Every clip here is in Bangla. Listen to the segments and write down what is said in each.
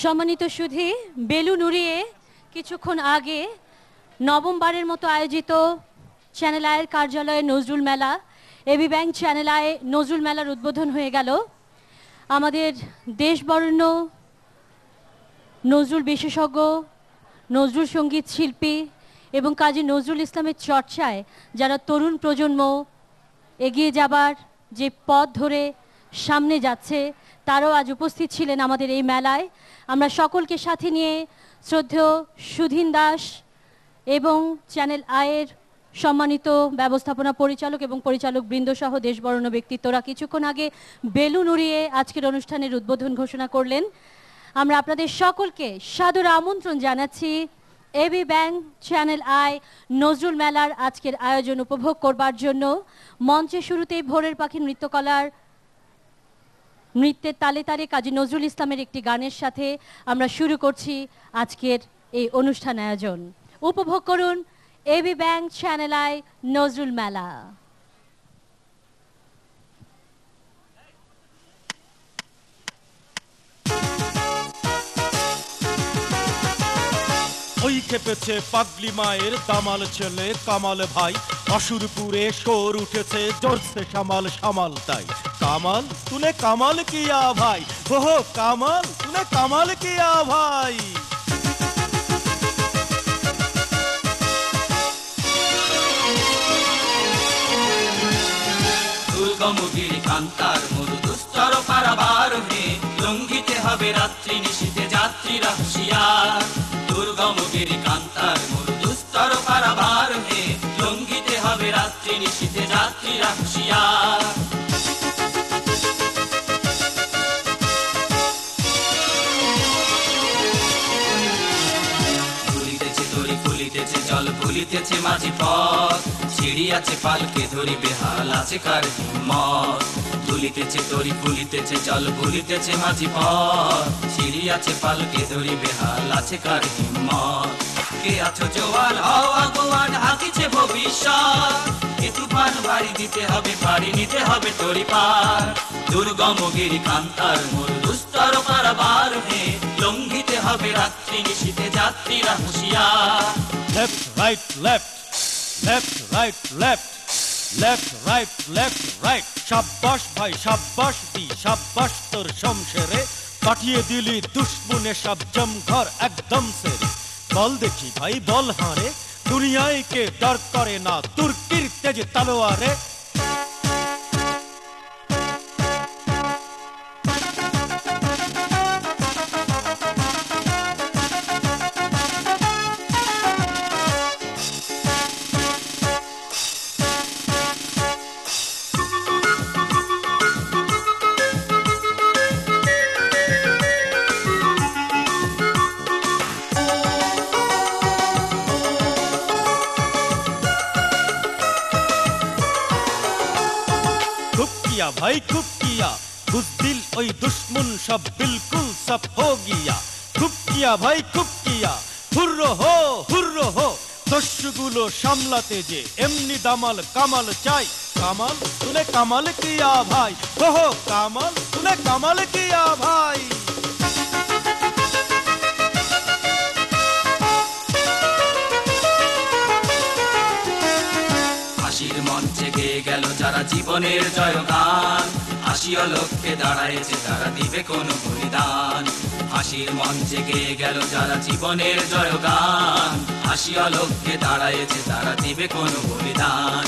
সম্মানিত সুধী, বেলুন উড়িয়ে কিছুক্ষণ আগে নবমবারের মতো আয়োজিত চ্যানেল আয়ের কার্যালয়ে নজরুল মেলা, এবি ব্যাংক চ্যানেল আয়ে নজরুল মেলার উদ্বোধন হয়ে গেল। আমাদের দেশবরেণ্য নজরুল বিশেষজ্ঞ, নজরুল সঙ্গীত শিল্পী এবং কাজী নজরুল ইসলামের চর্চায় যারা তরুণ প্রজন্ম এগিয়ে যাবার যে পথ ধরে সামনে যাচ্ছে, তারাও আজ উপস্থিত ছিলেন আমাদের এই মেলায়। আমরা সকলকে সাথে নিয়ে শ্রদ্ধেয় সুধীন দাস এবং চ্যানেল আয়ের সম্মানিত ব্যবস্থাপনা পরিচালক এবং পরিচালক বৃন্দ সহ দেশবরেণ্য ব্যক্তিত্বরা কিছুক্ষণ আগে বেলুন উড়িয়ে আজকের অনুষ্ঠানের উদ্বোধন ঘোষণা করলেন। আমরা আপনাদের সকলকে সাদর আমন্ত্রণ জানাচ্ছি AB bank channel I Nazrul মেলার আজকের আয়োজন উপভোগ করবার জন্য। মঞ্চে শুরুতেই ভোরের পাখি নৃত্যকলার নৃত্যের তালে তালে কাজী নজরুল ইসলামের একটি গানের সাথে আমরা শুরু করছি আজকের এই অনুষ্ঠান আয়োজন। উপভোগ করুন AB bank channel I Nazrul মেলা। ওই খেপেছে পাগলি মায়ের দামাল ছেলে কামাল ভাই, অসুরপুরে শোর উঠেছে জোরসে সামাল সামাল তাই। কামাল তুনে কামাল কিয়া ভাই, ওহো কামাল তুনে কামাল কিয়া ভাই। দুর্গমগিরি কান্তার মরু দুস্তর পারাবার হে, লঙ্ঘিতে হবে রাত্রি নিশীথে যাত্রীরা হুঁশিয়ার। দুর্গমগিরি কান্তার মরু দুস্তর পারাবার হে, লঙ্ঘিতে হবে রাত্রি নিশীথে যাত্রীরা হুঁশিয়ার। ফুলিতেছে তরি ফুলিতেছে জল ফুলিতেছে মাঝি পথ, সিঁড়ি আছে পালকে ধরি বেহাল আছে কার হিম্মত। দুলিতেছে তরি ফুলিতেছে জল ভুলিতেছে মাঝি পথ, সিঁড়ি আছে পালকে ধরি বেহাল আছে কার হিম্মত। কে আছো জোয়ান হও আগুয়ান হাকিছে ভবিষ্যৎ, এ তুফান বাড়ি দিতে হবে পাড়ি নিতে হবে তরি পার। দুর্গমগিরি কান্তার মরু দুস্তর পারাবার হে, লঙ্ঘিতে হবে রাত্রি নিশীথে যাত্রীরা হুঁশিয়ার। Left right left, left right left, left right left right. সাব্বাস ভাই সাব্বাস দি সাব্বাস তোর শমশেরে, পাঠিয়ে দিলি দুশ্মনে সব জমঘর একদম সেরে। বল দেখি ভাই বল হারে, দুনিয়ায় কে ডর করে না তুর্কির তেজ তলোয়ারে। भाई खूब किया बुज़दिल ओई दुश्मन सब बिल्कुल सब हो गया। खूब किया भाई खूब किया, हुर्रो हो दस्युगुलो सामलाते जे एमनी दामाल कामाल चाই। कामाल तूने कामाल किया भाई, ओहो कामाल तूने कामाल किया भाई। হাসির মঞ্চে গেয়ে গেল যারা জীবনের জয়গান, হাসিও লক্ষ্যে দাঁড়ায়েছে তারা দিবে কোনো বলিদান। হাসির মঞ্চে গেয়ে গেল যারা জীবনের জয়গান, হাসিও লক্ষ্যে দাঁড়ায়েছে তারা দিবে কোনো বলিদান।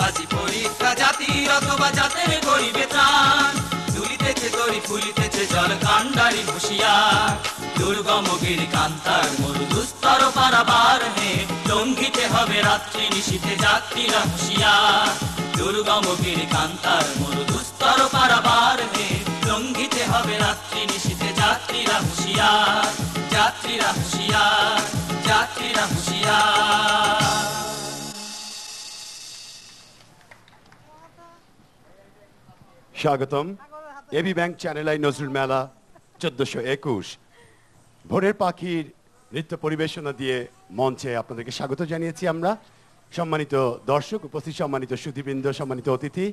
আজি পরীক্ষা জাতির অথবা জাতের গরিবে ত্রাণ, দুলিতেছে তরি ফুলিতেছে জল কান্ডারি হুঁশিয়ার। দুর্গমগিরি কান্তার মরু দুস্তর পারাবার হে, লঙ্ঘিতে হবে রাত্রি নিশীথে যাত্রীরা হুঁশিয়ার। দুর্গমগিরি কান্তার মরু দুস্তর পারাবার হে, লঙ্ঘিতে হবে রাত্রি নিশীথে যাত্রীরা হুঁশিয়ার। যাত্রীরা হুঁশিয়ার, যাত্রীরা হুঁশিয়ার। স্বাগতম AB bank channel I Nazrul মেলা 1421। ভোরের পাখির নৃত্য পরিবেশনা দিয়ে মঞ্চে আপনাদেরকে স্বাগত জানিয়েছি আমরা। সম্মানিত দর্শক উপস্থিত, সম্মানিত সুধীবৃন্দ, সম্মানিত অতিথি,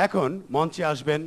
এখন মঞ্চে আসবেন